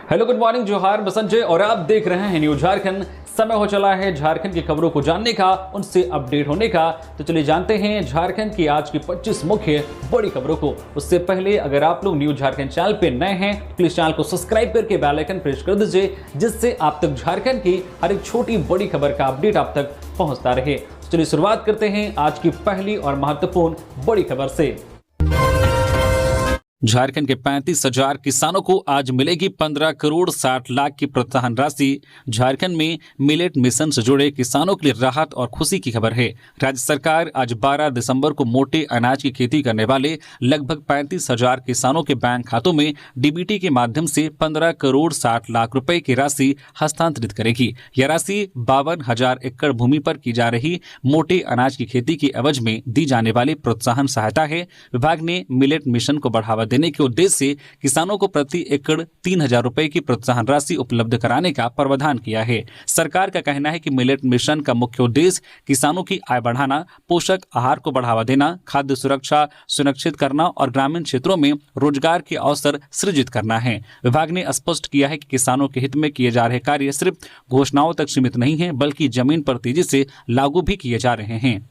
Hello, good morning, जोहार, मैं संजय और आप देख रहे हैं न्यूज झारखंड। समय हो चला है झारखंड की खबरों को जानने का, उनसे अपडेट होने का। तो चलिए जानते हैं झारखंड की आज की 25 मुख्य बड़ी खबरों को। उससे पहले अगर आप लोग न्यूज झारखंड चैनल पे नए हैं तो प्लीज चैनल को सब्सक्राइब करके बेल आइकन प्रेस कर दीजिए, जिससे आप तक झारखंड की हर एक छोटी बड़ी खबर का अपडेट आप तक पहुंचता रहे। तो चलिए शुरुआत करते हैं आज की पहली और महत्वपूर्ण बड़ी खबर से। झारखंड के 35,000 किसानों को आज मिलेगी 15 करोड़ 60 लाख की प्रोत्साहन राशि। झारखंड में मिलेट मिशन से जुड़े किसानों के लिए राहत और खुशी की खबर है। राज्य सरकार आज 12 दिसंबर को मोटे अनाज की खेती करने वाले लगभग 35,000 किसानों के बैंक खातों में डीबीटी के माध्यम से 15 करोड़ 60 लाख रुपए की राशि हस्तांतरित करेगी। यह राशि 52,000 एकड़ भूमि पर की जा रही मोटे अनाज की खेती की एवज में दी जाने वाली प्रोत्साहन सहायता है। विभाग ने मिलेट मिशन को बढ़ावा देने के उद्देश्य से किसानों को प्रति एकड़ 3,000 रुपए की प्रोत्साहन राशि उपलब्ध कराने का प्रावधान किया है। सरकार का कहना है कि मिलेट मिशन का मुख्य उद्देश्य किसानों की आय बढ़ाना, पोषक आहार को बढ़ावा देना, खाद्य सुरक्षा सुनिश्चित करना और ग्रामीण क्षेत्रों में रोजगार के अवसर सृजित करना है। विभाग ने स्पष्ट किया है कि किसानों के हित में किए जा रहे कार्य सिर्फ घोषणाओं तक सीमित नहीं है, बल्कि जमीन पर तेजी से लागू भी किए जा रहे हैं।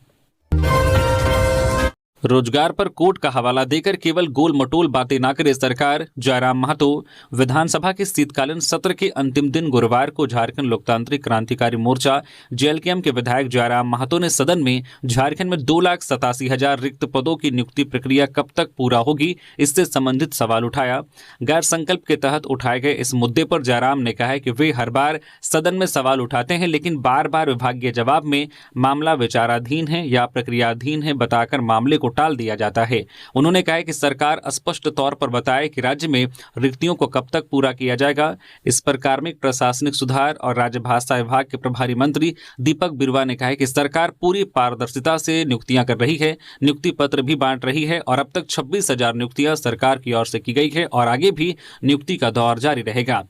रोजगार पर कोर्ट का हवाला देकर केवल गोल मटोल बातें न करे सरकार। जयराम महतो। विधानसभा के शीतकालीन सत्र के अंतिम दिन गुरुवार को झारखंड लोकतांत्रिक क्रांतिकारी मोर्चा जेएलकेएम के विधायक जयराम महतो ने सदन में झारखंड में 2,87,000 रिक्त पदों की नियुक्ति प्रक्रिया कब तक पूरा होगी, इससे संबंधित सवाल उठाया। गैर संकल्प के तहत उठाए गए इस मुद्दे पर जयराम ने कहा कि वे हर बार सदन में सवाल उठाते हैं, लेकिन बार बार विभागीय जवाब में मामला विचाराधीन है या प्रक्रियाधीन है बताकर मामले को टाल दिया जाता है। उन्होंने कहा कि सरकार स्पष्ट तौर पर बताए कि राज्य में रिक्तियों को कब तक पूरा किया जाएगा। इस पर कार्मिक प्रशासनिक सुधार और राजभाषा विभाग के प्रभारी मंत्री दीपक बिरुवा ने कहा कि सरकार पूरी पारदर्शिता से नियुक्तियां कर रही है, नियुक्ति पत्र भी बांट रही है और अब तक 26,000 नियुक्तियां सरकार की ओर से की गई है और आगे भी नियुक्ति का दौर जारी रहेगा।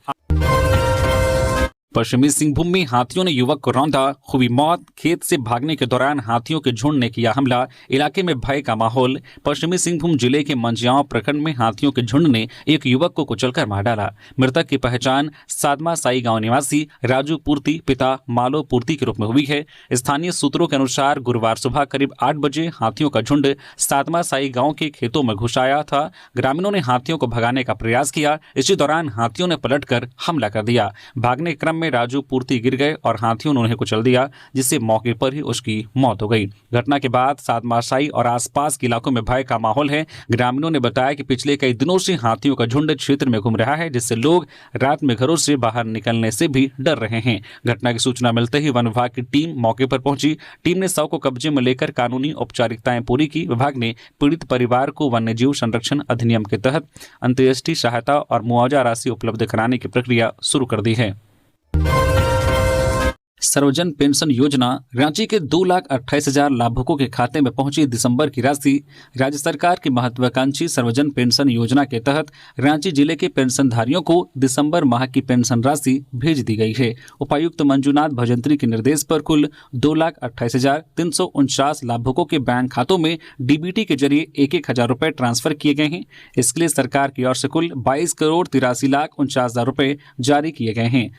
पश्चिमी सिंहभूम में हाथियों ने युवक को रौंदा, हुई मौत। खेत से भागने के दौरान हाथियों के झुंड ने किया हमला, इलाके में भय का माहौल। पश्चिमी सिंहभूम जिले के मंजियाओं प्रखंड में हाथियों के झुंड ने एक युवक को कुचलकर मार डाला। मृतक की पहचान सादमा साई गांव निवासी राजू पूर्ति पिता मालो पूर्ति के रूप में हुई है। स्थानीय सूत्रों के अनुसार गुरुवार सुबह करीब 8 बजे हाथियों का झुंड सादमा साई गांव के खेतों में घुस आया था। ग्रामीणों ने हाथियों को भगाने का प्रयास किया। इसी दौरान हाथियों ने पलटकर हमला कर दिया। भागने क्रम में राजू पूर्ति गिर गए और हाथियों ने उन्हें कुचल दिया, जिससे मौके पर ही उसकी मौत हो गई। घटना के बाद सादमाशाई और आसपास के इलाकों में भय का माहौल है। ग्रामीणों ने बताया कि पिछले कई दिनों से हाथियों का झुंड क्षेत्र में घूम रहा है, जिससे लोग रात में घरों से बाहर निकलने से भी डर रहे हैं। घटना की सूचना मिलते ही वन विभाग की टीम मौके पर पहुंची। टीम ने शव को कब्जे में लेकर कानूनी औपचारिकताएं पूरी की। विभाग ने पीड़ित परिवार को वन्यजीव संरक्षण अधिनियम के तहत अंत्येष्टि सहायता और मुआवजा राशि उपलब्ध कराने की प्रक्रिया शुरू कर दी है। सर्वजन पेंशन योजना, रांची के 2,28,000 लाभुकों के खाते में पहुंची दिसंबर की राशि। राज्य सरकार की महत्वाकांक्षी सर्वजन पेंशन योजना के तहत रांची जिले के पेंशनधारियों को दिसंबर माह की पेंशन राशि भेज दी गई है। उपायुक्त मंजूनाथ भजंत्री के निर्देश पर कुल 2,28,349 लाभुकों के बैंक खातों में डीबीटी के जरिए 1,000 रुपए ट्रांसफर किए गए हैं। इसके लिए सरकार की ओर से कुल 22 करोड़ 83,49,000 रुपए जारी किए गए हैं।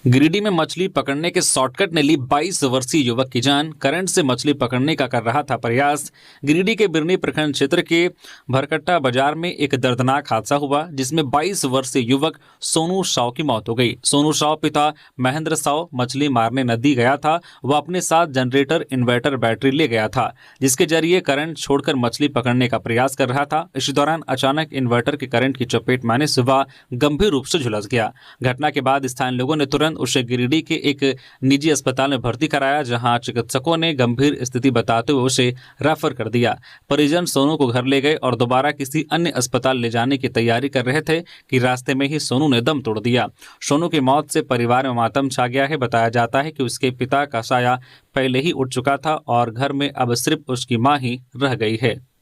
गिरिडीह में मछली पकड़ने के शॉर्टकट ने ली 22 वर्षीय युवक की जान। करंट से मछली पकड़ने का कर रहा था प्रयास। गिरिडीह के बिरनी प्रखंड क्षेत्र के भरकट्टा बाजार में एक दर्दनाक हादसा हुआ, जिसमें 22 वर्षीय युवक सोनू साव की मौत हो गई। सोनू साव पिता महेंद्र साव मछली मारने नदी गया था। वह अपने साथ जनरेटर इन्वर्टर बैटरी ले गया था, जिसके जरिए करंट छोड़कर मछली पकड़ने का प्रयास कर रहा था। इसी दौरान अचानक इन्वर्टर के करंट की चपेट में आने से वह गंभीर रूप से झुलस गया। घटना के बाद स्थानीय लोगों ने तुरंत उसे गिरिडीह के एक निजी अस्पताल में भर्ती कराया, जहां चिकित्सकों ने गंभीर स्थिति बताते हुए उसे रेफर कर दिया। परिजन सोनू को घर ले गए और दोबारा किसी अन्य अस्पताल ले जाने की तैयारी कर रहे थे कि रास्ते में ही सोनू ने दम तोड़ दिया। सोनू की मौत से परिवार में मातम छा गया है। बताया जाता है कि उसके पिता का साया पहले ही उठ चुका था और घर में अब सिर्फ उसकी मां ही रह गई है।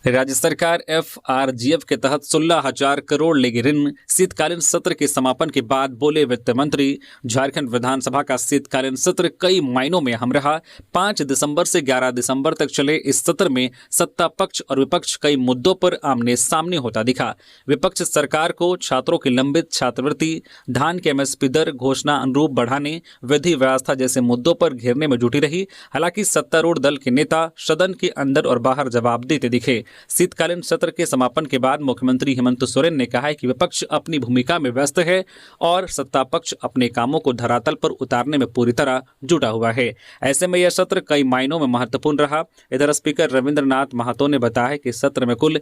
राज्य सरकार FRGF के तहत 16,000 करोड़ लेगी ऋण। शीतकालीन सत्र के समापन के बाद बोले वित्त मंत्री, झारखंड विधानसभा का शीतकालीन सत्र कई मायनों में अहम रहा। 5 दिसंबर से 11 दिसंबर तक चले इस सत्र में सत्ता पक्ष और विपक्ष कई मुद्दों पर आमने सामने होता दिखा। विपक्ष सरकार को छात्रों की लंबित छात्रवृत्ति, धान के MSP दर घोषणा अनुरूप बढ़ाने, विधि व्यवस्था जैसे मुद्दों पर घेरने में जुटी रही। हालांकि सत्तारूढ़ दल के नेता सदन के अंदर और बाहर जवाब देते दिखे। शीतकालीन सत्र के समापन के बाद मुख्यमंत्री हेमंत सोरेन ने कहा है कि विपक्ष अपनी भूमिका में व्यस्त है और सत्ता पक्ष अपने कामों को धरातल पर उतारने में पूरी तरह जुटा हुआ है। ऐसे में यह सत्र कई मायनों में महत्वपूर्ण रहा। इधर स्पीकर रविंद्रनाथ महतो ने बताया कि सत्र में कुल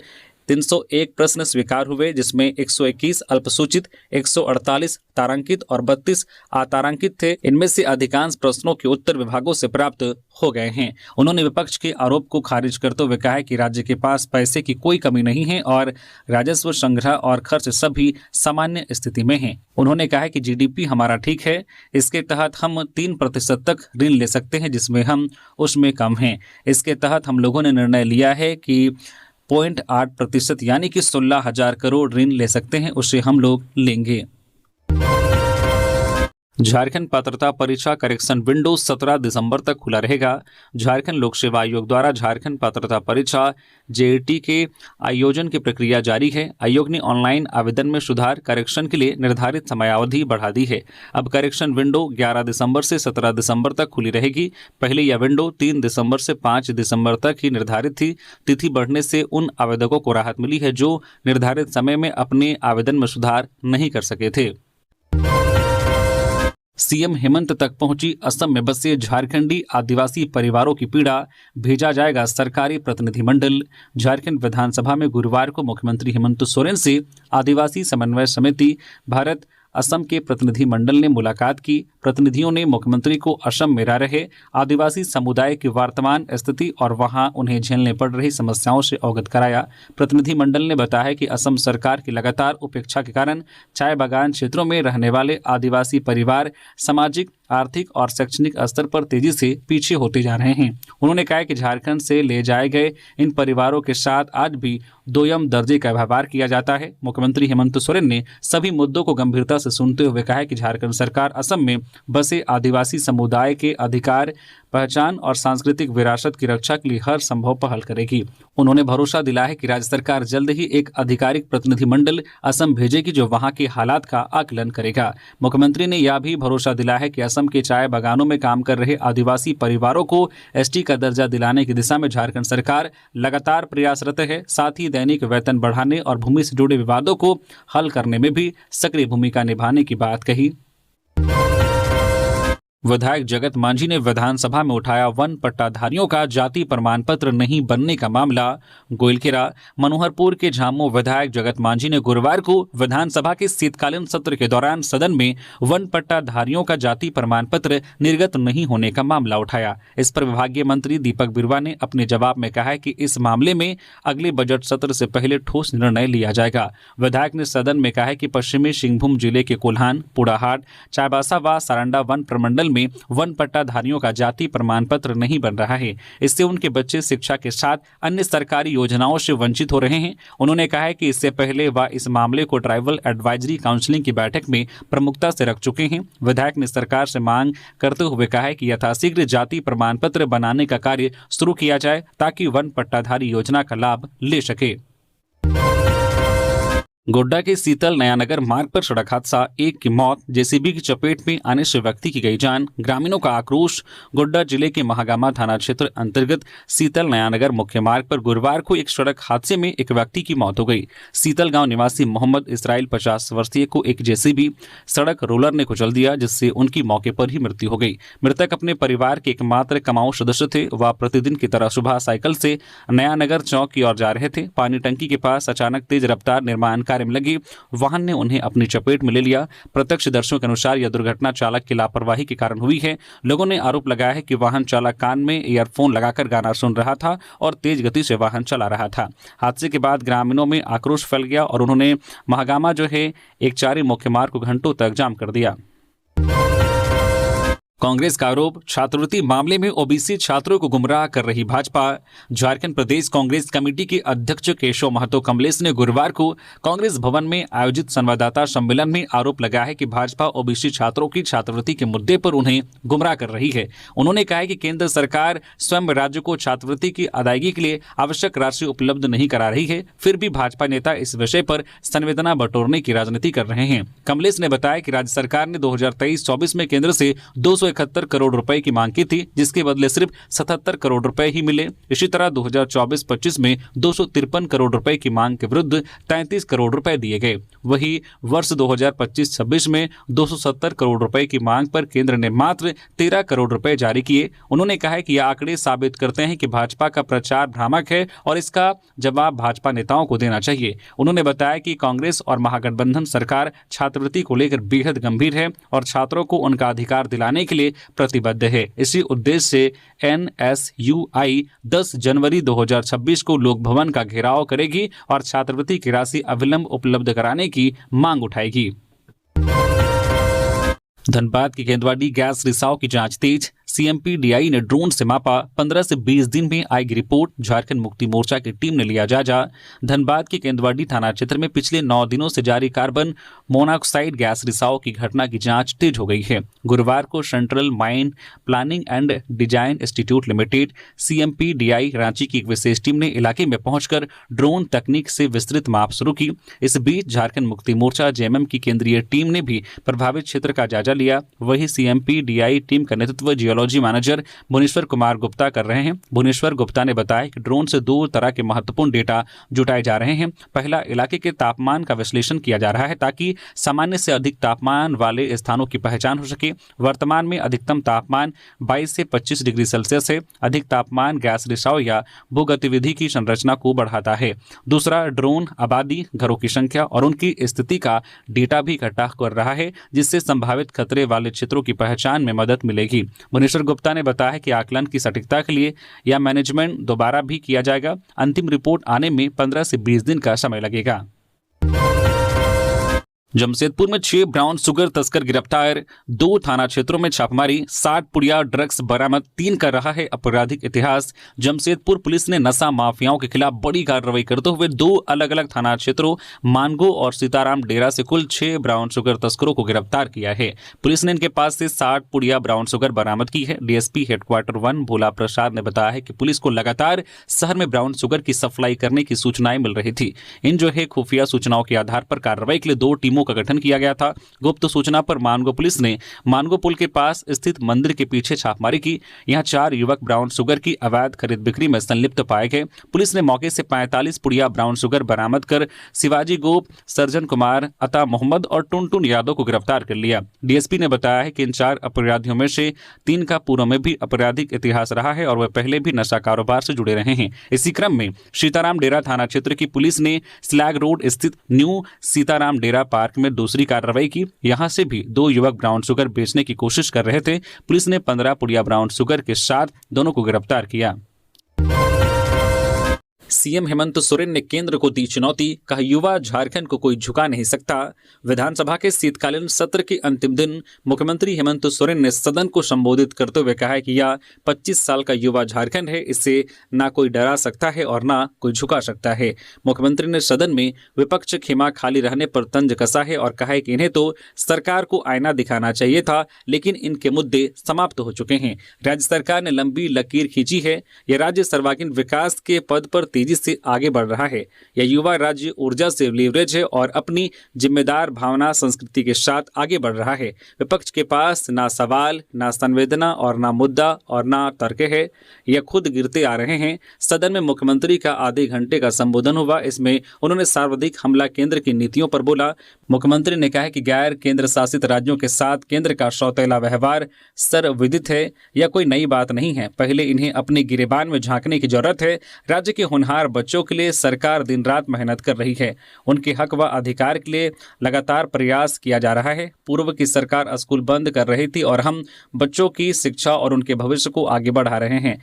301 प्रश्न स्वीकार हुए, जिसमें 121 अल्पसूचित, 148 तारांकित और 32 अतारांकित थे। इनमें से अधिकांश प्रश्नों के उत्तर विभागों से प्राप्त हो गए हैं। उन्होंने विपक्ष के आरोप को खारिज करते हुए कहा कि राज्य के पास पैसे की कोई कमी नहीं है और राजस्व संग्रह और खर्च सभी सामान्य स्थिति में हैं। उन्होंने कहा कि GDP हमारा ठीक है, इसके तहत हम 3% तक ऋण ले सकते हैं, जिसमें हम उसमें कम हैं। इसके तहत हम लोगों ने निर्णय लिया है कि 0.8% यानी कि 16,000 करोड़ ऋण ले सकते हैं, उससे हम लोग लेंगे। झारखंड पात्रता परीक्षा करेक्शन विंडो 17 दिसंबर तक खुला रहेगा। झारखंड लोक सेवा आयोग द्वारा झारखंड पात्रता परीक्षा JET के आयोजन की प्रक्रिया जारी है। आयोग ने ऑनलाइन आवेदन में सुधार करेक्शन के लिए निर्धारित समयावधि बढ़ा दी है। अब करेक्शन विंडो 11 दिसंबर से 17 दिसंबर तक खुली रहेगी। पहले यह विंडो 3 दिसंबर से 5 दिसंबर तक ही निर्धारित थी। तिथि बढ़ने से उन आवेदकों को राहत मिली है जो निर्धारित समय में अपने आवेदन में सुधार नहीं कर सके थे। CM हेमंत तक पहुंची असम में बसे झारखंडी आदिवासी परिवारों की पीड़ा, भेजा जाएगा सरकारी प्रतिनिधिमंडल। झारखंड विधानसभा में गुरुवार को मुख्यमंत्री हेमंत सोरेन से आदिवासी समन्वय समिति भारत असम के प्रतिनिधिमंडल ने मुलाकात की। प्रतिनिधियों ने मुख्यमंत्री को असम में रह रहे आदिवासी समुदाय की वर्तमान स्थिति और वहां उन्हें झेलने पड़ रही समस्याओं से अवगत कराया। प्रतिनिधिमंडल ने बताया कि असम सरकार की लगातार उपेक्षा के कारण चाय बागान क्षेत्रों में रहने वाले आदिवासी परिवार सामाजिक, आर्थिक और शैक्षणिक स्तर पर तेजी से पीछे होते जा रहे हैं। उन्होंने कहा कि झारखंड से ले जाए गए इन परिवारों के साथ आज भी दोयम दर्जे का व्यवहार किया जाता है। मुख्यमंत्री हेमंत सोरेन ने सभी मुद्दों को गंभीरता से सुनते हुए कहा कि झारखंड सरकार असम में बसे आदिवासी समुदाय के अधिकार, पहचान और सांस्कृतिक विरासत की रक्षा के लिए हर संभव पहल करेगी। उन्होंने भरोसा दिलाया है कि राज्य सरकार जल्द ही एक आधिकारिक प्रतिनिधिमंडल असम भेजेगी जो वहां के हालात का आकलन करेगा। मुख्यमंत्री ने यह भी भरोसा दिलाया है कि असम के चाय बागानों में काम कर रहे आदिवासी परिवारों को ST का दर्जा दिलाने की दिशा में झारखंड सरकार लगातार प्रयासरत है। साथ ही दैनिक वेतन बढ़ाने और भूमि से जुड़े विवादों को हल करने में भी सक्रिय भूमिका निभाने की बात कही। विधायक जगत मांझी ने विधानसभा में उठाया वन पट्टाधारियों का जाति प्रमाण पत्र नहीं बनने का मामला। गोइलकेरा मनोहरपुर के झामो विधायक जगत मांझी ने गुरुवार को विधानसभा के शीतकालीन सत्र के दौरान सदन में वन पट्टाधारियों का जाति प्रमाण पत्र निर्गत नहीं होने का मामला उठाया। इस पर विभागीय मंत्री दीपक बिरुवा ने अपने जवाब में कहा है कि इस मामले में अगले बजट सत्र से पहले ठोस निर्णय लिया जाएगा। विधायक ने सदन में कहा है कि पश्चिमी सिंहभूम जिले के कोल्हान, पुड़ाहाट, चाईबासा व सारंडा वन प्रमंडल में वन पट्टाधारियों का जाति प्रमाण पत्र नहीं बन रहा है। इससे उनके बच्चे शिक्षा के साथ अन्य सरकारी योजनाओं से वंचित हो रहे हैं। उन्होंने कहा है कि इससे पहले वह इस मामले को ट्राइबल एडवाइजरी काउंसिलिंग की बैठक में प्रमुखता से रख चुके हैं। विधायक ने सरकार से मांग करते हुए कहा है कि यथाशीघ्र जाति प्रमाण पत्र बनाने का कार्य शुरू किया जाए ताकि वन पट्टाधारी योजना का लाभ ले सके। गोड्डा के शीतल नयानगर मार्ग पर सड़क हादसा, एक की मौत, JCB की चपेट में आने से व्यक्ति की गई जान, ग्रामीणों का आक्रोश। गोड्डा जिले के महागामा थाना क्षेत्र अंतर्गत शीतल नयानगर मुख्य मार्ग पर गुरुवार को एक सड़क हादसे में एक व्यक्ति की मौत हो गई। शीतल गांव निवासी मोहम्मद इसराइल 50 वर्षीय को एक JCB सड़क रोलर ने कुचल दिया, जिससे उनकी मौके पर ही मृत्यु हो गई। मृतक अपने परिवार के एकमात्र कमाऊ सदस्य थे। वह प्रतिदिन की तरह सुबह साइकिल से नयानगर चौक की ओर जा रहे थे। पानी टंकी के पास अचानक तेज रफ्तार निर्माण कार्य में लगी वाहन ने उन्हें अपनी चपेट में ले लिया। प्रत्यक्षदर्शियों के अनुसार यह दुर्घटना चालक की लापरवाही के कारण हुई है। लोगों ने आरोप लगाया है कि वाहन चालक कान में ईयरफोन लगाकर गाना सुन रहा था और तेज गति से वाहन चला रहा था। हादसे के बाद ग्रामीणों में आक्रोश फैल गया और उन्होंने महागामा एक चारी मुख्य मार्ग को घंटों तक जाम कर दिया। कांग्रेस का आरोप, छात्रवृत्ति मामले में ओबीसी छात्रों को गुमराह कर रही भाजपा। झारखंड प्रदेश कांग्रेस कमेटी के अध्यक्ष केशव महतो कमलेश ने गुरुवार को कांग्रेस भवन में आयोजित संवाददाता सम्मेलन में आरोप लगाया है कि भाजपा ओबीसी छात्रों की छात्रवृत्ति के मुद्दे पर उन्हें गुमराह कर रही है। उन्होंने कहा है कि केंद्र सरकार स्वयं राज्य को छात्रवृत्ति की अदायगी के लिए आवश्यक राशि उपलब्ध नहीं करा रही है, फिर भी भाजपा नेता इस विषय पर संवेदना बटोरने की राजनीति कर रहे हैं। कमलेश ने बताया कि राज्य सरकार ने 2023-24 में केंद्र से 271 करोड़ रुपए की मांग की थी, जिसके बदले सिर्फ 77 करोड़ रुपए ही मिले। इसी तरह 2024-25 में 253 करोड़ रुपए की मांग के विरुद्ध 33 करोड़ रुपए दिए गए। वहीं वर्ष 2025-26 में 270 करोड़ रुपए की मांग पर केंद्र ने मात्र 13 करोड़ रुपए जारी किए। उन्होंने कहा है कि यह आंकड़े साबित करते हैं कि भाजपा का प्रचार भ्रामक है और इसका जवाब भाजपा नेताओं को देना चाहिए। उन्होंने बताया कि कांग्रेस और महागठबंधन सरकार छात्रवृत्ति को लेकर बेहद गंभीर है और छात्रों को उनका अधिकार दिलाने के लिए प्रतिबद्ध है। इसी उद्देश्य से NSUI 10 जनवरी 2026 को लोक भवन का घेराव करेगी और छात्रवृत्ति की राशि अविलंब उपलब्ध कराने की मांग उठाएगी। धनबाद की केंदवाड़ी गैस रिसाव की जांच तेज। CMPDI ने ड्रोन से मापा, 15 से 20 दिन में आएगी रिपोर्ट। झारखंड मुक्ति मोर्चा की टीम ने लिया जायजा। धनबाद के केंदवाड़ी थाना क्षेत्र में पिछले 9 दिनों से जारी कार्बन मोनोऑक्साइड गैस रिसाव की घटना की जांच तेज हो गई है। गुरुवार को central mine planning and design institute limited CMPDI Ranchi की एक विशेष टीम ने इलाके में पहुंचकर ड्रोन तकनीक से विस्तृत माप शुरू की। इस बीच झारखंड मुक्ति मोर्चा JMM की केंद्रीय टीम ने भी प्रभावित क्षेत्र का जायजा लिया। वही CMPDI टीम का नेतृत्व जियोलॉजी मैनेजर भुवनेश्वर कुमार गुप्ता कर रहे हैं। भुवनेश्वर गुप्ता ने बताया कि ड्रोन से 2 तरह के महत्वपूर्ण डेटा जुटाए जा रहे हैं। पहला, इलाके के तापमान का विश्लेषण किया जा रहा है ताकि सामान्य से अधिक तापमान वाले स्थानों की पहचान हो सके। वर्तमान में अधिकतम तापमान 22 से 25 डिग्री सेल्सियस है। अधिक तापमान गैस रिसाव या भूगतिविधि की संरचना को बढ़ाता है। दूसरा, ड्रोन आबादी, घरों की संख्या और उनकी स्थिति का डेटा भी इकट्ठा कर रहा है, जिससे संभावित खतरे वाले क्षेत्रों की पहचान में मदद मिलेगी। भुवनेश्वर गुप्ता ने बताया कि आकलन की सटीकता के लिए यह मैनेजमेंट दोबारा भी किया जाएगा। अंतिम रिपोर्ट आने में 15 से 20 दिन का समय लगेगा। जमशेदपुर में 6 ब्राउन शुगर तस्कर गिरफ्तार। 2 थाना क्षेत्रों में छापेमारी, 60 पुड़िया ड्रग्स बरामद। 3 का रहा है आपराधिक इतिहास। जमशेदपुर पुलिस ने नशा माफियाओं के खिलाफ बड़ी कार्रवाई करते हुए 2 अलग अलग थाना क्षेत्रों मानगो और सीताराम डेरा से कुल 6 ब्राउन शुगर तस्करों को गिरफ्तार किया है। पुलिस ने इनके पास से 60 पुड़िया ब्राउन शुगर बरामद की है। DSP हेडक्वार्टर 1 भोला प्रसाद ने बताया है कि पुलिस को लगातार शहर में ब्राउन शुगर की सप्लाई करने की सूचनाएं मिल रही थी। इन जो है खुफिया सूचनाओं के आधार पर कार्रवाई के लिए 2 टीमों का गठन किया गया था। गुप्त सूचना पर मानगो पुलिस ने मानगो पुल के पास स्थित मंदिर के पीछे छापेमारी की। यहां 4 युवक ब्राउन शुगर की अवैध खरीद बिक्री में संलिप्त पाए गए। पुलिस ने मौके से 45 पुड़िया ब्राउन शुगर बरामद कर शिवाजी गोप, सर्जन कुमार, अता मोहम्मद और टुनटुन यादव को गिरफ्तार कर लिया। DSP ने बताया है कि इन 4 अपराधियों में से 3 का पूर्व में भी आपराधिक इतिहास रहा है और वह पहले भी नशा कारोबार से जुड़े रहे हैं। इसी क्रम में सीताराम डेरा थाना क्षेत्र की पुलिस ने स्लैग रोड स्थित न्यू सीताराम डेरा पार्क में दूसरी कार्रवाई की। यहां से भी 2 युवक ब्राउन शुगर बेचने की कोशिश कर रहे थे। पुलिस ने 15 पुड़िया ब्राउन शुगर के साथ दोनों को गिरफ्तार किया। CM हेमंत सोरेन ने केंद्र को दी चुनौती, कहा युवा झारखंड को कोई झुका नहीं सकता। विधानसभा के शीतकालीन सत्र के अंतिम दिन मुख्यमंत्री हेमंत सोरेन ने सदन को संबोधित करते हुए कहा कि यह 25 साल का युवा झारखंड है, इससे ना कोई डरा सकता है और ना कोई झुका सकता है। मुख्यमंत्री ने सदन में विपक्ष खेमा खाली रहने पर तंज कसा है और कहा है कि इन्हें तो सरकार को आईना दिखाना चाहिए था, लेकिन इनके मुद्दे समाप्त हो चुके हैं। राज्य सरकार ने लंबी लकीर खींची है। यह राज्य सर्वांगीण विकास के पद पर तेजी से आगे बढ़ रहा है। यह युवा राज्य ऊर्जा से लीवरेज है और अपनी जिम्मेदार भावना संस्कृति के साथ आगे बढ़ रहा है। विपक्ष के पास ना सवाल, ना संवेदना और ना मुद्दा और ना तर्क है। यह खुद गिरते आ रहे हैं। सदन में मुख्यमंत्री का आधे घंटे का संबोधन हुआ। इसमें उन्होंने सर्वाधिक हमला केंद्र की नीतियों पर बोला। मुख्यमंत्री ने कहा कि गैर केंद्र शासित राज्यों के साथ केंद्र का सौतेला व्यवहार सर्वविदित है। यह कोई नई बात नहीं है। पहले इन्हें अपने गिरेबान में झांकने की जरूरत है। राज्य के होनहार बच्चों के लिए सरकार दिन रात मेहनत कर रही है। उनके हक व अधिकार के लिए लगातार प्रयास किया जा रहा है। पूर्व की सरकार स्कूल बंद कर रही थी और हम बच्चों की शिक्षा और उनके भविष्य को आगे बढ़ा रहे हैं।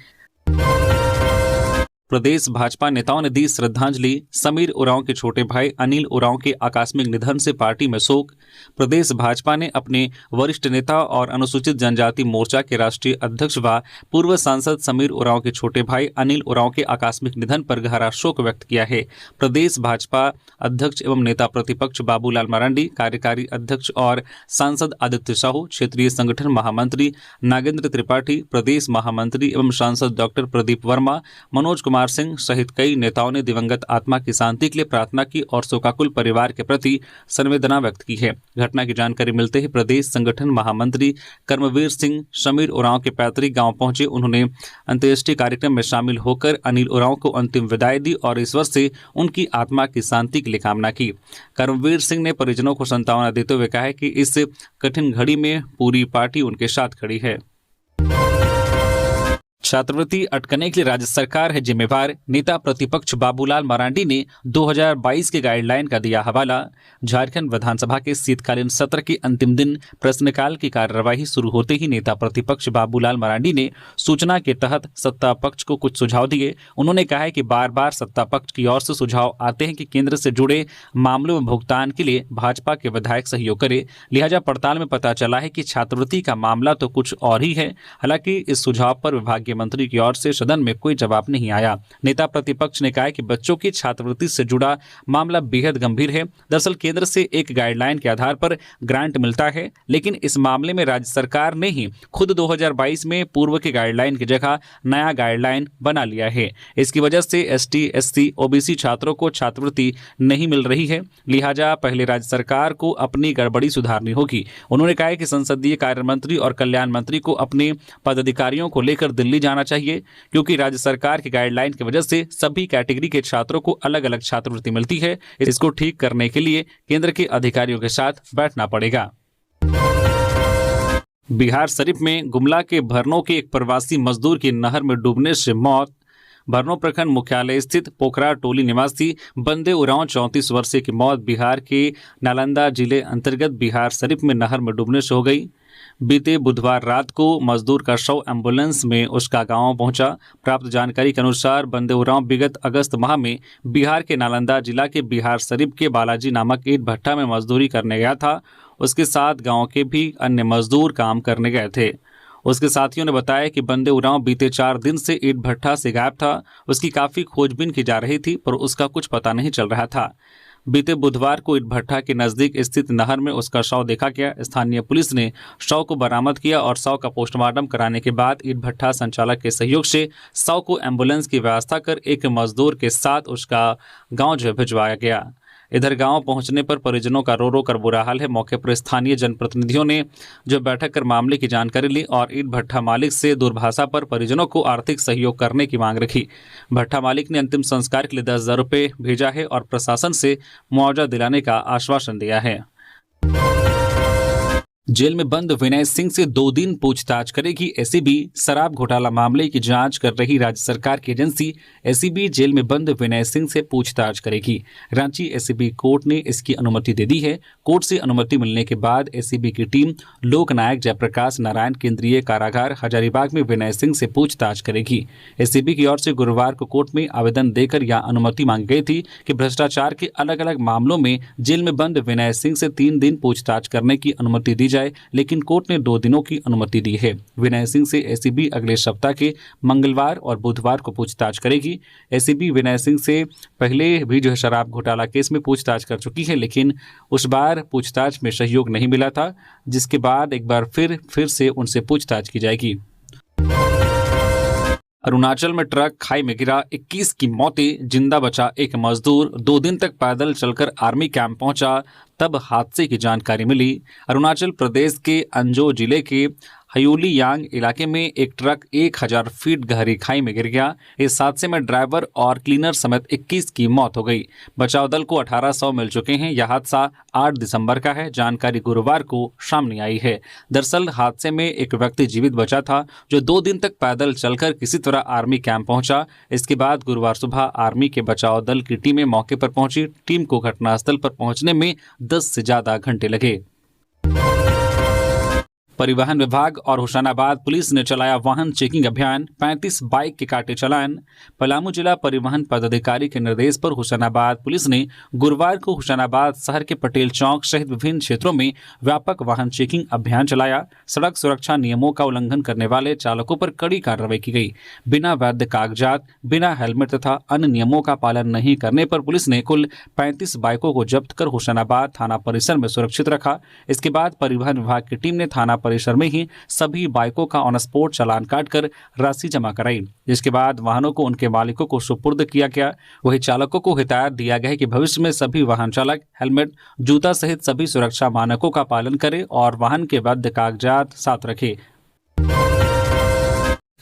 प्रदेश भाजपा नेताओं ने दी श्रद्धांजलि। समीर उरांव के छोटे भाई अनिल उरांव के आकस्मिक निधन से पार्टी में शोक। प्रदेश भाजपा ने अपने वरिष्ठ नेता और अनुसूचित जनजाति मोर्चा के राष्ट्रीय अध्यक्ष व पूर्व सांसद समीर उरांव के छोटे भाई अनिल उरांव के आकस्मिक निधन पर गहरा शोक व्यक्त किया है। प्रदेश भाजपा अध्यक्ष एवं नेता प्रतिपक्ष बाबूलाल मरांडी, कार्यकारी अध्यक्ष और सांसद आदित्य साहू, क्षेत्रीय संगठन महामंत्री नागेंद्र त्रिपाठी, प्रदेश महामंत्री एवं सांसद डॉक्टर प्रदीप वर्मा, मनोज कुमार सिंह सहित कई नेताओं ने दिवंगत आत्मा की शांति के लिए प्रार्थना की और शोकाकुल परिवार के प्रति संवेदना व्यक्त की है। घटना की जानकारी मिलते ही प्रदेश संगठन महामंत्री कर्मवीर सिंह समीर उरांव के पैतृक गांव पहुंचे। उन्होंने अंत्येष्टि कार्यक्रम में शामिल होकर अनिल उरांव को अंतिम विदाई दी और ईश्वर से उनकी आत्मा की शांति के लिए कामना की। कर्मवीर सिंह ने परिजनों को सांत्वना देते हुए कहा कि इस कठिन घड़ी में पूरी पार्टी उनके साथ खड़ी है। छात्रवृत्ति अटकने के लिए राज्य सरकार है जिम्मेवार। नेता प्रतिपक्ष बाबूलाल मरांडी ने 2022 के गाइडलाइन का दिया हवाला। झारखंड विधानसभा के शीतकालीन सत्र के अंतिम दिन प्रश्नकाल की कार्यवाही शुरू होते ही नेता प्रतिपक्ष बाबूलाल मरांडी ने सूचना के तहत सत्ता पक्ष को कुछ सुझाव दिए। उन्होंने कहा है कि बार बार सत्ता पक्ष की ओर से सुझाव आते हैं कि केंद्र से जुड़े मामलों में भुगतान के लिए भाजपा के विधायक सहयोग करे। लिहाजा पड़ताल में पता चला है कि छात्रवृत्ति का मामला तो कुछ और ही है। हालांकि इस सुझाव पर विभागीय मंत्री की ओर से सदन में कोई जवाब नहीं आया। नेता प्रतिपक्ष ने कहा कि बच्चों की छात्रवृत्ति से जुड़ा मामला बेहद गंभीर है। दरअसल केंद्र से एक गाइडलाइन के आधार पर ग्रांट मिलता है, लेकिन इस मामले में राज्य सरकार ने ही खुद 2022 में पूर्व के गाइडलाइन की जगह नया गाइडलाइन बना लिया है। इसकी वजह से एसटी, एससी, ओबीसी छात्रों को छात्रवृत्ति नहीं मिल रही है। लिहाजा पहले राज्य सरकार को अपनी गड़बड़ी सुधारनी होगी। उन्होंने कहा कि संसदीय कार्य मंत्री और कल्याण मंत्री को अपने पदाधिकारियों को लेकर दिल्ली जाना चाहिए, क्योंकि राज्य सरकार की गाइडलाइन की वजह से सभी कैटेगरी के छात्रों को अलग अलग छात्रवृत्ति मिलती है। इसको ठीक करने के लिए केंद्र के अधिकारियों के साथ बैठना पड़ेगा। बिहार शरीफ में गुमला के भरनों के एक प्रवासी मजदूर की नहर में डूबने से मौत। भरनों प्रखंड मुख्यालय स्थित पोखरा टोली निवासी बंदे उरांव 34 वर्षीय की मौत बिहार के नालंदा जिले अंतर्गत बिहार शरीफ में नहर में डूबने से हो गई। बीते बुधवार रात को मजदूर का शव एम्बुलेंस में उसका गांव पहुंचा। प्राप्त जानकारी के अनुसार बंदे उरांव विगत अगस्त माह में बिहार के नालंदा जिला के बिहार शरीफ के बालाजी नामक ईंट भट्टा में मजदूरी करने गया था। उसके साथ गांव के भी अन्य मजदूर काम करने गए थे। उसके साथियों ने बताया कि बंदे उरांव बीते 4 दिन से ईंट भट्टा से गायब था। उसकी काफ़ी खोजबीन की जा रही थी, पर उसका कुछ पता नहीं चल रहा था। बीते बुधवार को ईंट भट्टा के नजदीक स्थित नहर में उसका शव देखा गया। स्थानीय पुलिस ने शव को बरामद किया और शव का पोस्टमार्टम कराने के बाद ईंट भट्टा संचालक के सहयोग से शव को एम्बुलेंस की व्यवस्था कर एक मजदूर के साथ उसका गांव भिजवाया गया। इधर गांव पहुंचने पर परिजनों का रो रो कर बुरा हाल है। मौके पर स्थानीय जनप्रतिनिधियों ने जो बैठक कर मामले की जानकारी ली और ईंट भट्टा मालिक से दूरभाषा पर परिजनों को आर्थिक सहयोग करने की मांग रखी। भट्टा मालिक ने अंतिम संस्कार के लिए 10,000 रुपये भेजा है और प्रशासन से मुआवजा दिलाने का आश्वासन दिया है। जेल में बंद विनय सिंह से 2 दिन पूछताछ करेगी एसीबी। शराब घोटाला मामले की जांच कर रही राज्य सरकार की एजेंसी एसीबी जेल में बंद विनय सिंह से पूछताछ करेगी। रांची एसीबी कोर्ट ने इसकी अनुमति दे दी है। कोर्ट से अनुमति मिलने के बाद एसीबी की टीम लोकनायक जयप्रकाश नारायण केंद्रीय कारागार हजारीबाग में विनय सिंह से पूछताछ करेगी। एसीबी की ओर से गुरुवार को कोर्ट में आवेदन देकर यह अनुमति मांगी गई थी कि भ्रष्टाचार के अलग अलग मामलों में जेल में बंद विनय सिंह से 3 दिन पूछताछ करने की अनुमति दी जाए, लेकिन कोर्ट ने 2 दिनों की अनुमति दी है। विनय सिंह से एसीबी अगले सप्ताह के मंगलवार और बुधवार को पूछताछ करेगी। एसीबी विनय सिंह से पहले भी जो शराब घोटाला केस में पूछताछ कर चुकी है, लेकिन उस बार पूछताछ में सहयोग नहीं मिला था, जिसके बाद एक बार फिर से उनसे पूछताछ की जाएगी। अरुणाचल में ट्रक खाई में गिरा, 21 की मौतें, जिंदा बचा एक मजदूर। 2 दिन तक पैदल चलकर आर्मी कैंप पहुंचा, तब हादसे की जानकारी मिली। अरुणाचल प्रदेश के अंजो जिले के हयूली यांग इलाके में एक ट्रक 1000 फीट गहरी खाई में गिर गया। इस हादसे में ड्राइवर और क्लीनर समेत 21 की मौत हो गई। बचाव दल को 1800 मिल चुके हैं। यह हादसा 8 दिसंबर का है। जानकारी गुरुवार को सामने आई है। दरअसल हादसे में एक व्यक्ति जीवित बचा था, जो 2 दिन तक पैदल चलकर किसी तरह आर्मी कैंप पहुंचा। इसके बाद गुरुवार सुबह आर्मी के बचाव दल की टीमें मौके पर पहुंची। टीम को घटनास्थल पर पहुंचने में 10 से ज्यादा घंटे लगे। परिवहन विभाग और होशंगाबाद पुलिस ने चलाया वाहन चेकिंग अभियान, 35 बाइक के काटे चालान। पलामू जिला परिवहन पदाधिकारी के निर्देश पर होशंगाबाद पुलिस ने गुरुवार को होशंगाबाद शहर के पटेल चौक सहित विभिन्न क्षेत्रों में व्यापक वाहन चेकिंग अभियान चलाया। सड़क सुरक्षा नियमों का उल्लंघन करने वाले चालकों पर कड़ी कार्रवाई की गई। बिना वैध कागजात, बिना हेलमेट तथा अन्य नियमों का पालन नहीं करने पर पुलिस ने कुल 35 बाइकों को जब्त कर होशंगाबाद थाना परिसर में सुरक्षित रखा। इसके बाद परिवहन विभाग की टीम ने थाना परिसर में ही सभी बाइकों का ऑन स्पॉट चालान काटकर राशि जमा कराई, जिसके बाद वाहनों को उनके मालिकों को सुपुर्द किया गया। वही चालकों को हिदायत दिया गया है कि भविष्य में सभी वाहन चालक हेलमेट, जूता सहित सभी सुरक्षा मानकों का पालन करें और वाहन के वैध कागजात साथ रखें।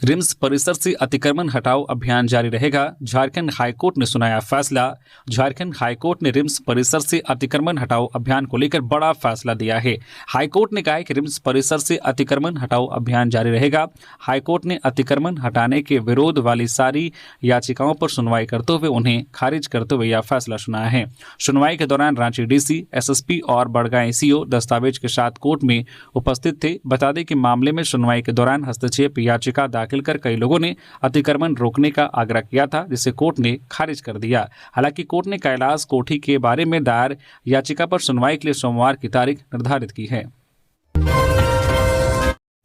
रिम्स परिसर से अतिक्रमण हटाओ अभियान जारी रहेगा। झारखंड हाईकोर्ट ने सुनाया फैसला। झारखंड हाईकोर्ट ने रिम्स परिसर से अतिक्रमण हटाओ अभियान को लेकर बड़ा फैसला दिया है। हाईकोर्ट ने कहा है कि रिम्स परिसर से अतिक्रमण हटाओ अभियान जारी रहेगा। हाईकोर्ट ने अतिक्रमण हटाने के विरोध वाली सारी याचिकाओं पर सुनवाई करते हुए उन्हें खारिज करते हुए यह फैसला सुनाया है। सुनवाई के दौरान रांची डीसी, एसएसपी और बड़गांव एसीओ दस्तावेज के साथ कोर्ट में उपस्थित थे। बता दें कि मामले में सुनवाई के दौरान हस्तक्षेप याचिका दाखिल कर कई लोगों ने अतिक्रमण रोकने का आग्रह किया था, जिसे कोर्ट ने खारिज कर दिया। हालांकि कोर्ट ने कैलाश कोठी के बारे में दायर याचिका पर सुनवाई के लिए सोमवार की तारीख निर्धारित की है।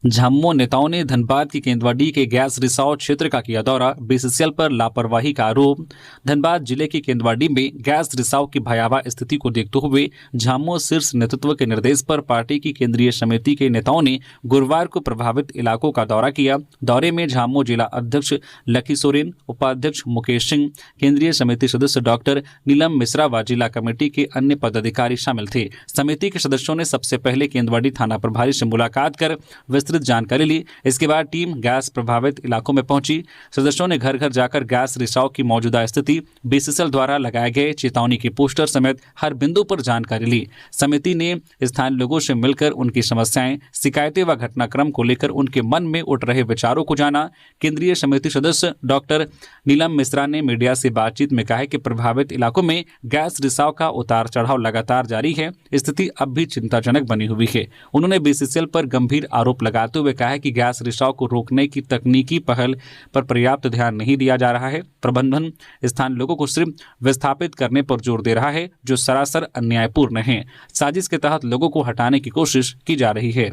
झामुमो नेताओं ने धनबाद की केंदवाडी के गैस रिसाव क्षेत्र का किया दौरा, बीसीसीएल पर लापरवाही का आरोप। धनबाद जिले की केंदवाडी में गैस रिसाव की भयावह स्थिति को देखते हुए झामुमो शीर्ष नेतृत्व के निर्देश पर पार्टी की केंद्रीय समिति के नेताओं ने गुरुवार को प्रभावित इलाकों का दौरा किया। दौरे में झामुमो जिला अध्यक्ष लकी सोरेन, उपाध्यक्ष मुकेश सिंह, केंद्रीय समिति सदस्य डॉक्टर नीलम मिश्रा व जिला कमेटी के अन्य पदाधिकारी शामिल थे। समिति के सदस्यों ने सबसे पहले केंदवाडी थाना प्रभारी से मुलाकात कर विस्तृत जानकारी ली। इसके बाद टीम गैस प्रभावित इलाकों में पहुंची। सदस्यों ने घर घर जाकर गैस रिसाव की मौजूदा स्थिति, बीसीसीएल द्वारा लगाए गए चेतावनी के पोस्टर समेत हर बिंदु पर जानकारी ली। समिति ने स्थानीय लोगों से मिलकर उनकी समस्याएं, शिकायतें व घटनाक्रम को लेकर उनके मन में उठ रहे विचारों को जाना। केंद्रीय समिति सदस्य डॉक्टर नीलम मिश्रा ने मीडिया से बातचीत में कहा कि प्रभावित इलाकों में गैस रिसाव का उतार चढ़ाव लगातार जारी है। स्थिति अब भी चिंताजनक बनी हुई है। उन्होंने बीसीसीएल पर गंभीर आरोप लगाते हुए कहा है कि गैस रिसाव को रोकने की तकनीकी पहल पर पर्याप्त ध्यान नहीं दिया जा रहा है। प्रबंधन स्थानीय लोगों को सिर्फ विस्थापित करने पर जोर दे रहा है, जो सरासर अन्यायपूर्ण है। साजिश के तहत लोगों को हटाने की कोशिश की जा रही है।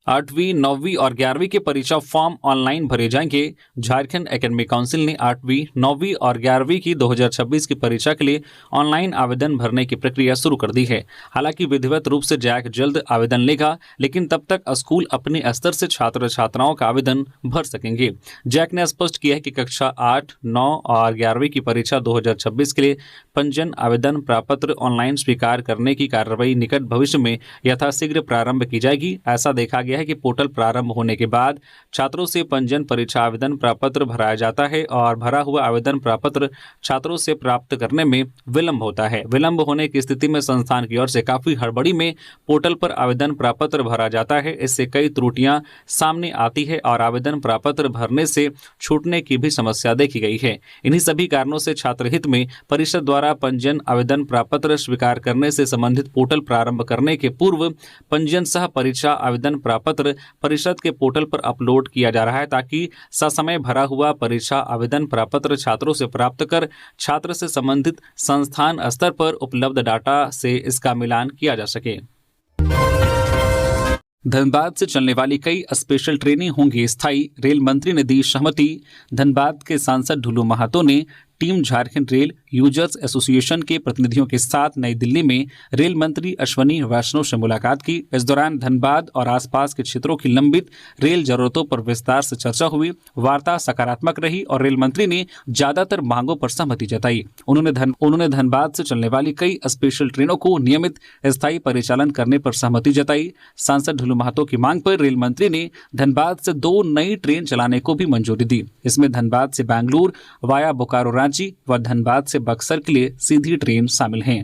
8वीं, 9वीं और 11वीं के परीक्षा फॉर्म ऑनलाइन भरे जाएंगे। झारखंड एकेडमिक काउंसिल ने 8वीं, 9वीं और 11वीं की 2026 की परीक्षा के लिए ऑनलाइन आवेदन भरने की प्रक्रिया शुरू कर दी है। हालांकि विधिवत रूप से जैक जल्द आवेदन लेगा, लेकिन तब तक स्कूल अपने स्तर से छात्र छात्राओं का आवेदन भर सकेंगे। जैक ने स्पष्ट किया है कि कक्षा 8, 9 और 11वीं की परीक्षा 2026 के लिए पंजीयन आवेदन प्रपत्र ऑनलाइन स्वीकार करने की कार्रवाई निकट भविष्य में यथाशीघ्र प्रारंभ की जाएगी। ऐसा देखा गया है कि पोर्टल प्रारंभ होने के बाद छात्रों से पंजीयन परीक्षा आवेदन प्रपत्र भराया जाता है और भरा हुआ आवेदन प्रपत्र छात्रों से प्राप्त करने में विलंब होता है। विलंब होने की स्थिति में संस्थान की ओर से काफी हड़बड़ी में पोर्टल पर आवेदन प्रपत्र भरा जाता है। इससे कई त्रुटियां सामने आती है और आवेदन प्रपत्र भरने से छूटने की भी समस्या देखी गई है। इन्हीं सभी कारणों से छात्र हित में परिषद द्वारा पंजीयन आवेदन प्रपत्र स्वीकार करने से संबंधित पोर्टल प्रारंभ करने के पूर्व पंजीयन सह परीक्षा आवेदन प्रपत्र परिषद के पोर्टल पर अपलोड किया जा रहा है, ताकि ससमय भरा हुआ परीक्षा आवेदन प्रपत्र छात्रों से प्राप्त कर छात्र से संबंधित संस्थान स्तर पर उपलब्ध डाटा से इसका मिलान किया जा सके। धनबाद से चलने वाली कई स्पेशल ट्रेनें होंगी स्थायी, रेल मंत्री ने दी सहमति। धनबाद के सांसद ढुलू महातो ने team Jharkhand rail users association के प्रतिनिधियों के साथ नई दिल्ली में रेल मंत्री अश्वनी वैष्णव से मुलाकात की। इस दौरान धनबाद और आसपास के क्षेत्रों की लंबित रेल जरूरतों पर विस्तार से चर्चा हुई। वार्ता सकारात्मक रही और रेल मंत्री ने ज्यादातर मांगों पर सहमति जताई। उन्होंने धनबाद से चलने वाली कई स्पेशल ट्रेनों को नियमित स्थायी परिचालन करने पर सहमति जताई। सांसद ढुलू महातो की मांग पर रेल मंत्री ने धनबाद से 2 नई ट्रेन चलाने को भी मंजूरी दी। इसमें धनबाद से बैंगलोर वाया बोकारो रांची व धनबाद से बक्सर के लिए सीधी ट्रेन शामिल हैं।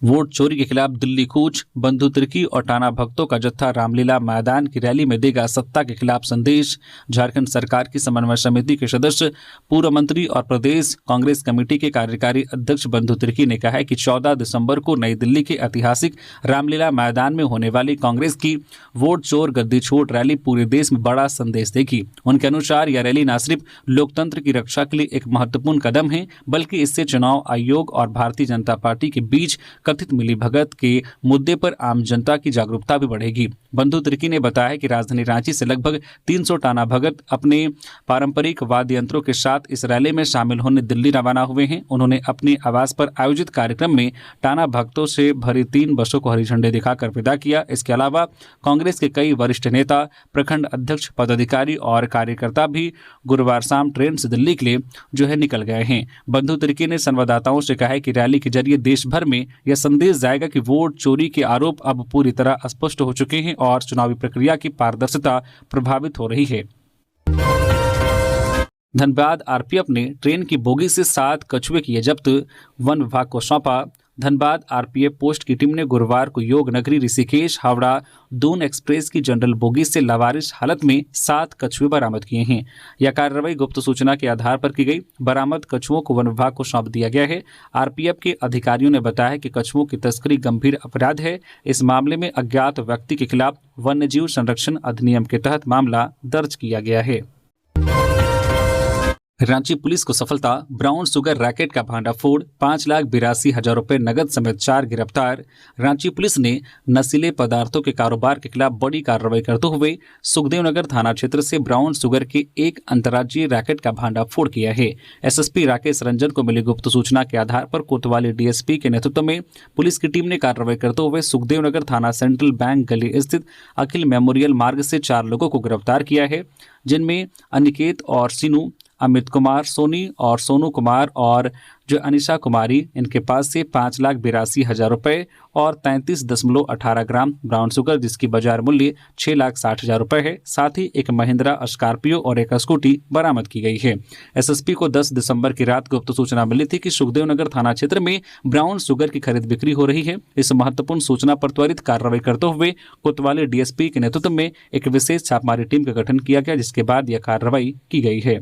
वोट चोरी के खिलाफ दिल्ली कूच, बंधु तिर्की और टाना भक्तों का जत्था रामलीला मैदान की रैली में देगा सत्ता के खिलाफ संदेश। झारखंड सरकार की समन्वय समिति के सदस्य, पूर्व मंत्री और प्रदेश कांग्रेस कमेटी के कार्यकारी अध्यक्ष बंधु तिर्की ने कहा है कि 14 दिसंबर को नई दिल्ली के ऐतिहासिक रामलीला मैदान में होने वाली कांग्रेस की वोट चोर गद्दी छोड़ रैली पूरे देश में बड़ा संदेश देगी। उनके अनुसार यह रैली न सिर्फ लोकतंत्र की रक्षा के लिए एक महत्वपूर्ण कदम है, बल्कि इससे चुनाव आयोग और भारतीय जनता पार्टी के बीच कथित मिलीभगत के मुद्दे पर आम जनता की जागरूकता भी बढ़ेगी। बंधु तिर्की ने बताया कि राजधानी रांची से लगभग 300 टाना भगत अपने पारंपरिक वाद्य यंत्रों के साथ इस रैली में शामिल होने दिल्ली रवाना हुए हैं। उन्होंने अपने आवास पर आयोजित कार्यक्रम में टाना भक्तों से भरी 3 बसों को हरी झंडे दिखाकर विदा किया। इसके अलावा कांग्रेस के कई वरिष्ठ नेता, प्रखंड अध्यक्ष, पदाधिकारी और कार्यकर्ता भी गुरुवार शाम ट्रेन से दिल्ली के लिए निकल गए हैं। बंधु तिर्की ने संवाददाताओं से कहा है कि रैली के जरिए देश भर में यह संदेश जाएगा कि वोट चोरी के आरोप अब पूरी तरह स्पष्ट हो चुके हैं और चुनावी प्रक्रिया की पारदर्शिता प्रभावित हो रही है। धनबाद आरपीएफ ने ट्रेन की बोगी से 7 कछुए किए जब्त, वन विभाग को सौंपा। धनबाद आरपीएफ पोस्ट की टीम ने गुरुवार को योग नगरी ऋषिकेश हावड़ा दून एक्सप्रेस की जनरल बोगी से लावारिस हालत में 7 कछुए बरामद किए हैं। यह कार्रवाई गुप्त सूचना के आधार पर की गई। बरामद कछुओं को वन विभाग को सौंप दिया गया है। आरपीएफ के अधिकारियों ने बताया कि कछुओं की तस्करी गंभीर अपराध है। इस मामले में अज्ञात व्यक्ति के खिलाफ वन्यजीव संरक्षण अधिनियम के तहत मामला दर्ज किया गया है। रांची पुलिस को सफलता, ब्राउन शुगर रैकेट का भांडाफोड़, 5,82,000 रुपए नगद समेत 4 गिरफ्तार। रांची पुलिस ने नशीले पदार्थों के कारोबार के खिलाफ बड़ी कार्रवाई करते हुए सुखदेवनगर थाना क्षेत्र से ब्राउन शुगर के एक अंतर्राज्यीय रैकेट का भांडाफोड़ किया है। एसएसपी राकेश रंजन को मिली गुप्त सूचना के आधार पर कोतवाली डीएसपी के नेतृत्व में पुलिस की टीम ने कार्रवाई करते हुए सुखदेवनगर थाना सेंट्रल बैंक गली स्थित अखिल मेमोरियल मार्ग से 4 लोगों को गिरफ्तार किया है, जिनमें अनिकेत और सीनू, अमित कुमार, सोनी और सोनू कुमार और अनिशा कुमारी। इनके पास से 5,82,000 रुपए और 33.18 ग्राम ब्राउन शुगर, जिसकी बाजार मूल्य 6,60,000 रुपए है। साथ ही एक महिंद्रा स्कॉर्पियो और एक स्कूटी बरामद की गई है। एसएसपी को 10 दिसंबर की रात गुप्त सूचना मिली थी कि सुखदेवनगर थाना क्षेत्र में ब्राउन शुगर की खरीद बिक्री हो रही है। इस महत्वपूर्ण सूचना पर त्वरित कार्रवाई करते हुए कोतवाली डीएसपी के नेतृत्व में एक विशेष छापामारी टीम का गठन किया गया, जिसके बाद यह कार्रवाई की गई है।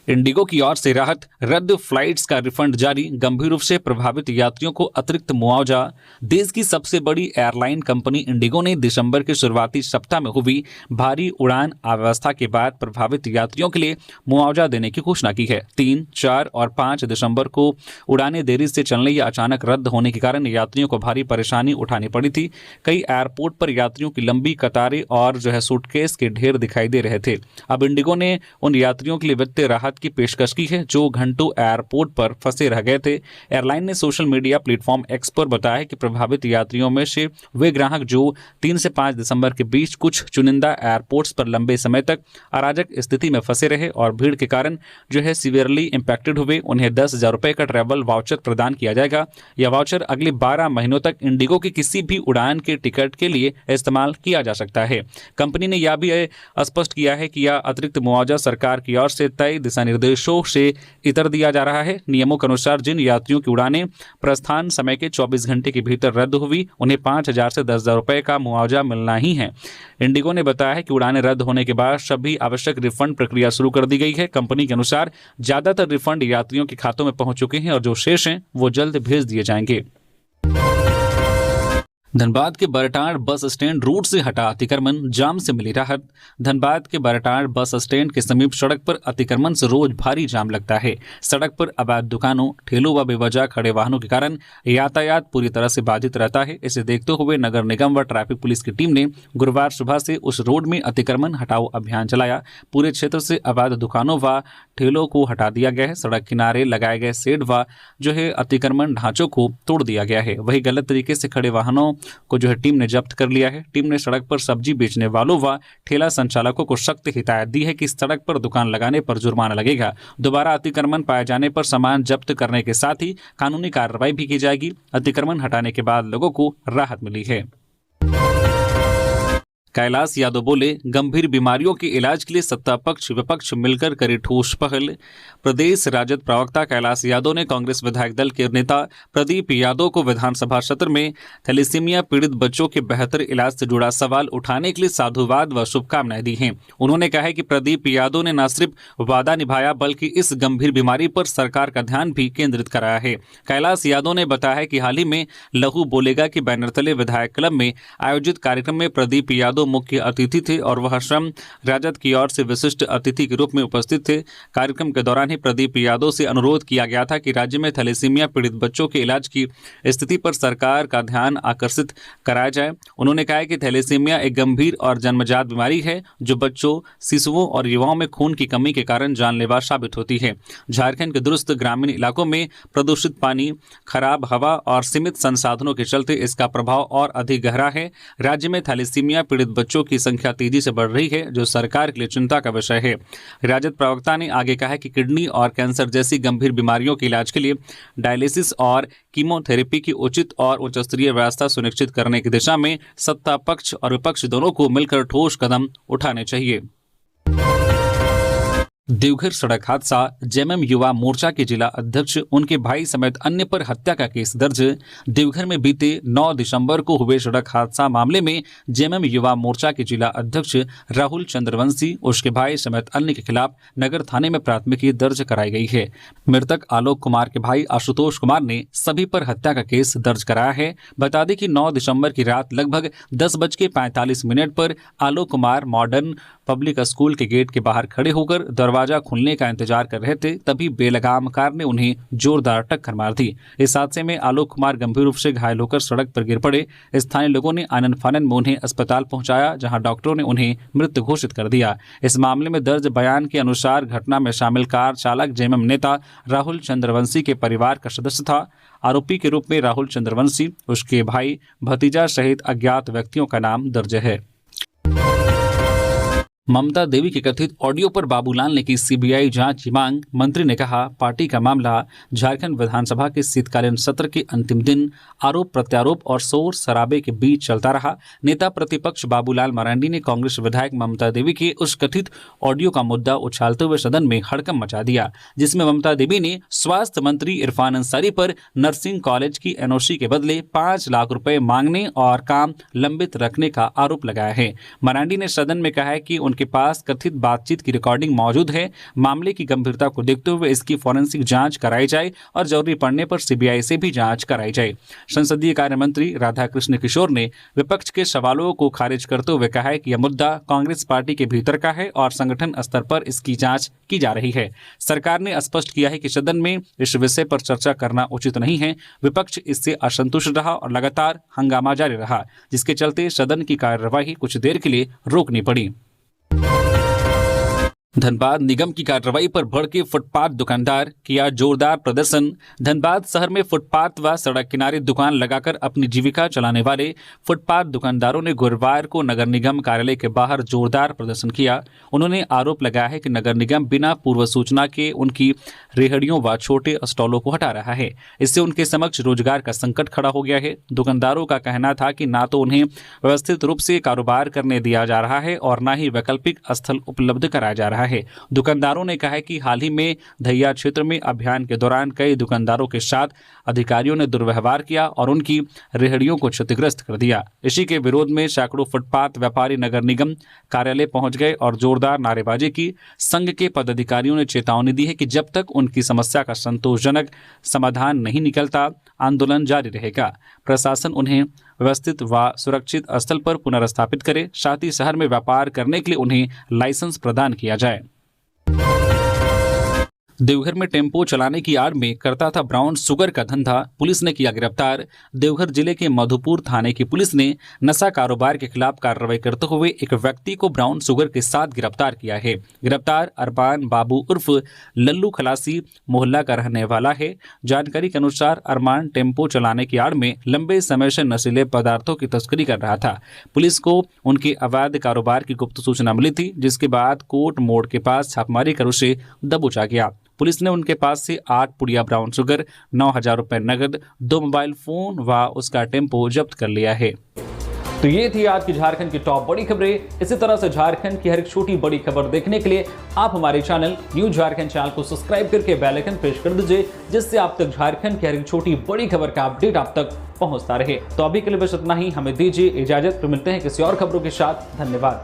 इंडिगो की ओर से राहत, रद्द फ्लाइट्स का रिफंड जारी, गंभीर रूप से प्रभावित यात्रियों को अतिरिक्त मुआवजा। देश की सबसे बड़ी एयरलाइन कंपनी इंडिगो ने दिसंबर के शुरुआती सप्ताह में हुई भारी उड़ान अव्यवस्था के बाद प्रभावित यात्रियों के लिए मुआवजा देने की घोषणा की है। 3, 4 और 5 दिसंबर को उड़ानें देरी से चलने या अचानक रद्द होने के कारण यात्रियों को भारी परेशानी उठानी पड़ी थी। कई एयरपोर्ट पर यात्रियों की लंबी कतारें और सूटकेस के ढेर दिखाई दे रहे थे। अब इंडिगो ने उन यात्रियों के लिए वित्तीय राहत की पेशकश की है जो घंटों एयरपोर्ट पर फंसे रह गए थे। एयरलाइन ने सोशल मीडिया प्लेटफॉर्म एक्स पर बताया कि प्रभावित यात्रियों में से वे ग्राहक जो 3 से 5 दिसंबर के बीच कुछ चुनिंदा एयरपोर्ट्स पर लंबे समय तक अराजक स्थिति में फंसे रहे और भीड़ के कारण सीवियरली इंपैक्टेड हुए, उन्हें 10,000 रुपए का ट्रैवल वाउचर प्रदान किया जाएगा। यह वाउचर अगले 12 महीनों तक इंडिगो की किसी भी उड़ान के टिकट के लिए इस्तेमाल किया जा सकता है। कंपनी ने यह भी स्पष्ट किया है कि यह अतिरिक्त मुआवजा सरकार की ओर से तय दिशा निर्देशों से इतर दिया जा रहा है। नियमों के अनुसार जिन यात्रियों की उड़ानें प्रस्थान समय के 24 घंटे के भीतर रद्द हुई, उन्हें 5,000 से 10,000 रुपए का मुआवजा मिलना ही है। इंडिगो ने बताया है कि उड़ानें रद्द होने के बाद सभी आवश्यक रिफंड प्रक्रिया शुरू कर दी गई है। कंपनी के अनुसार ज्यादातर रिफंड यात्रियों के खातों में पहुंच चुके हैं और जो शेष हैं वो जल्द भेज दिए जाएंगे। धनबाद के बरटांड बस स्टैंड रूट से हटा अतिक्रमण, जाम से मिली राहत। धनबाद के बरटांड बस स्टैंड के समीप सड़क पर अतिक्रमण से रोज भारी जाम लगता है। सड़क पर अवैध दुकानों, ठेलों व बेवजह खड़े वाहनों के कारण यातायात पूरी तरह से बाधित रहता है। इसे देखते हुए नगर निगम व ट्रैफिक पुलिस की टीम ने गुरुवार सुबह से उस रोड में अतिक्रमण हटाओ अभियान चलाया। पूरे क्षेत्र से अवैध दुकानों व ठेलों को हटा दिया गया है। सड़क किनारे लगाए गए शेड व अतिक्रमण ढांचों को तोड़ दिया गया है। वही गलत तरीके से खड़े वाहनों को टीम ने जब्त कर लिया है। टीम ने सड़क पर सब्जी बेचने वालों व ठेला संचालकों को सख्त हिदायत दी है कि सड़क पर दुकान लगाने पर जुर्माना लगेगा। दोबारा अतिक्रमण पाए जाने पर सामान जब्त करने के साथ ही कानूनी कार्रवाई भी की जाएगी। अतिक्रमण हटाने के बाद लोगों को राहत मिली है। कैलाश यादव बोले, गंभीर बीमारियों के इलाज के लिए सत्ता पक्ष विपक्ष मिलकर करे ठोस पहल। प्रदेश राजद प्रवक्ता कैलाश यादव ने कांग्रेस विधायक दल के नेता प्रदीप यादव को विधानसभा सत्र में थैलेसीमिया पीड़ित बच्चों के बेहतर इलाज से जुड़ा सवाल उठाने के लिए साधुवाद व शुभकामनाएं दी हैं। उन्होंने कहा है कि प्रदीप यादव ने न सिर्फ वादा निभाया बल्कि इस गंभीर बीमारी पर सरकार का ध्यान भी केंद्रित कराया है। कैलाश यादव ने बताया है कि हाल ही में लहू बोलेगा कि बैनर तले विधायक क्लब में आयोजित कार्यक्रम में प्रदीप यादव मुख्य अतिथि थे और वह श्रम राजद की ओर से विशिष्ट अतिथि के रूप में उपस्थित थे। कार्यक्रम के दौरान ही प्रदीप यादव से अनुरोध किया गया था कि राज्य में थैलेसीमिया पीड़ित बच्चों के इलाज की स्थिति पर सरकार का ध्यान आकर्षित कराया जाए। उन्होंने कहा कि थैलेसीमिया एक गंभीर और जन्मजात बीमारी है जो बच्चों, शिशुओं और युवाओं में खून की कमी के कारण जानलेवा साबित होती है। झारखंड के दुरुस्त ग्रामीण इलाकों में प्रदूषित पानी, खराब हवा और सीमित संसाधनों के चलते इसका प्रभाव और अधिक गहरा है। राज्य में थैलेसीमिया पीड़ित बच्चों की संख्या तेजी से बढ़ रही है जो सरकार के लिए चिंता का विषय है। राजद प्रवक्ता ने आगे कहा कि किडनी और कैंसर जैसी गंभीर बीमारियों के इलाज के लिए डायलिसिस और कीमोथेरेपी की उचित और उच्च स्तरीय व्यवस्था सुनिश्चित करने की दिशा में सत्ता पक्ष और विपक्ष दोनों को मिलकर ठोस कदम उठाने चाहिए। देवघर सड़क हादसा, जेएमएम युवा मोर्चा के जिला अध्यक्ष, उनके भाई समेत अन्य पर हत्या का केस दर्ज। देवघर में बीते 9 दिसंबर को हुए सड़क हादसा मामले में जेएमएम युवा मोर्चा के जिला अध्यक्ष राहुल चंद्रवंशी, उसके भाई समेत अन्य के खिलाफ नगर थाने में प्राथमिकी दर्ज कराई गई है। मृतक आलोक कुमार के भाई आशुतोष कुमार ने सभी पर हत्या का केस दर्ज कराया है। बता दें कि 9 दिसंबर की रात लगभग 10:45 पर Alok Kumar modern public school के गेट के बाहर खड़े होकर दरवाजा खुलने का इंतजार कर रहे थे, तभी बेलगाम कार ने उन्हें जोरदार टक्कर मार दी। इस हादसे में आलोक कुमार गंभीर रूप से घायल होकर सड़क पर गिर पड़े। स्थानीय लोगों ने आनन फानन में उन्हें अस्पताल पहुंचाया, जहां डॉक्टरों ने उन्हें मृत घोषित कर दिया। इस मामले में दर्ज बयान के अनुसार घटना में शामिल कार चालक जेएमएम नेता राहुल चंद्रवंशी के परिवार का सदस्य था। आरोपी के रूप में राहुल चंद्रवंशी, उसके भाई, भतीजा सहित अज्ञात व्यक्तियों का नाम दर्ज है। ममता देवी के कथित ऑडियो पर बाबूलाल ने की सीबीआई जांच की मांग। मंत्री ने कहा, पार्टी का मामला झारखंड विधानसभा के शीतकालीन सत्र के अंतिम दिन आरोप प्रत्यारोप और शोर शराबे के बीच चलता रहा। नेता प्रतिपक्ष बाबूलाल मरांडी ने कांग्रेस विधायक ममता देवी के उस कथित ऑडियो का मुद्दा उछालते हुए सदन में हड़कंप मचा दिया, जिसमें ममता देवी ने स्वास्थ्य मंत्री इरफान अंसारी पर नर्सिंग कॉलेज की एनओसी के बदले 5 लाख रुपए मांगने और काम लंबित रखने का आरोप लगाया है। मरांडी ने सदन में कहा है कि उनके पास कथित बातचीत की रिकॉर्डिंग मौजूद है। मामले की गंभीरता को देखते हुए इसकी फॉरेंसिक जांच कराई जाए और जरूरी पड़ने पर सीबीआई से भी जांच कराई जाए। संसदीय कार्य मंत्री राधाकृष्ण किशोर ने विपक्ष के सवालों को खारिज करते हुए कहा है कि यह मुद्दा कांग्रेस पार्टी के भीतर का है और संगठन स्तर पर इसकी जांच की जा रही है। सरकार ने स्पष्ट किया है कि सदन में इस विषय पर चर्चा करना उचित नहीं है। विपक्ष इससे असंतुष्ट रहा और लगातार हंगामा जारी रहा, जिसके चलते सदन की कार्यवाही कुछ देर के लिए रोकनी पड़ी। धनबाद निगम की कार्रवाई पर भड़के फुटपाथ दुकानदार, किया जोरदार प्रदर्शन। धनबाद शहर में फुटपाथ व सड़क किनारे दुकान लगाकर अपनी जीविका चलाने वाले फुटपाथ दुकानदारों ने गुरुवार को नगर निगम कार्यालय के बाहर जोरदार प्रदर्शन किया। उन्होंने आरोप लगाया है कि नगर निगम बिना पूर्व सूचना के उनकी रेहड़ियों व छोटे स्टॉलों को हटा रहा है। इससे उनके समक्ष रोजगार का संकट खड़ा हो गया है। दुकानदारों का कहना था कि ना तो उन्हें व्यवस्थित रूप से कारोबार करने दिया जा रहा है और न ही वैकल्पिक स्थल उपलब्ध कराया जा रहा है। दुकानदारों ने कहा कि हाल ही में धैया क्षेत्र में अभियान के दौरान कई दुकानदारों के साथ अधिकारियों ने दुर्व्यवहार किया और उनकी रेहड़ियों को क्षतिग्रस्त कर दिया। इसी के विरोध में सैकड़ों फुटपाथ व्यापारी नगर निगम कार्यालय पहुंच गए और जोरदार नारेबाजी की। संघ के पदाधिकारियों ने चेतावनी दी है कि जब तक उनकी समस्या का संतोषजनक समाधान नहीं निकलता, आंदोलन जारी रहेगा। प्रशासन उन्हें व्यवस्थित व सुरक्षित स्थल पर पुनर्स्थापित करे, साथ ही शहर में व्यापार करने के लिए उन्हें लाइसेंस प्रदान किया जाए। देवघर में टेम्पो चलाने की आड़ में करता था ब्राउन शुगर का धंधा, पुलिस ने किया गिरफ्तार। देवघर जिले के मधुपुर थाने की पुलिस ने नशा कारोबार के खिलाफ कार्रवाई करते हुए एक व्यक्ति को ब्राउन शुगर के साथ गिरफ्तार किया है। गिरफ्तार अरमान बाबू उर्फ लल्लू खलासी मोहल्ला का रहने वाला है। जानकारी के अनुसार अरमान टेम्पो चलाने की आड़ में लंबे समय से नशीले पदार्थों की तस्करी कर रहा था। पुलिस को उनके अवैध कारोबार की गुप्त सूचना मिली थी, जिसके बाद कोर्ट मोड़ के पास छापेमारी कर उसे दबोचा गया। पुलिस ने उनके पास से 8 पुड़िया ब्राउन शुगर, 9,000 रुपए नगद, 2 मोबाइल फोन व उसका टेम्पो जब्त कर लिया है। तो ये थी आज की झारखंड की टॉप बड़ी खबरें। इसी तरह से झारखंड की हर एक छोटी बड़ी खबर देखने के लिए आप हमारे चैनल न्यूज़ झारखंड चैनल को सब्सक्राइब करके बेल आइकन प्रेस कर दीजिए, जिससे आप तक झारखंड की हर एक छोटी बड़ी खबर का अपडेट आप तक पहुंचता रहे। तो अभी के लिए बस इतना ही, हमें दीजिए इजाजत, फिर मिलते हैं किसी और खबरों के साथ। धन्यवाद।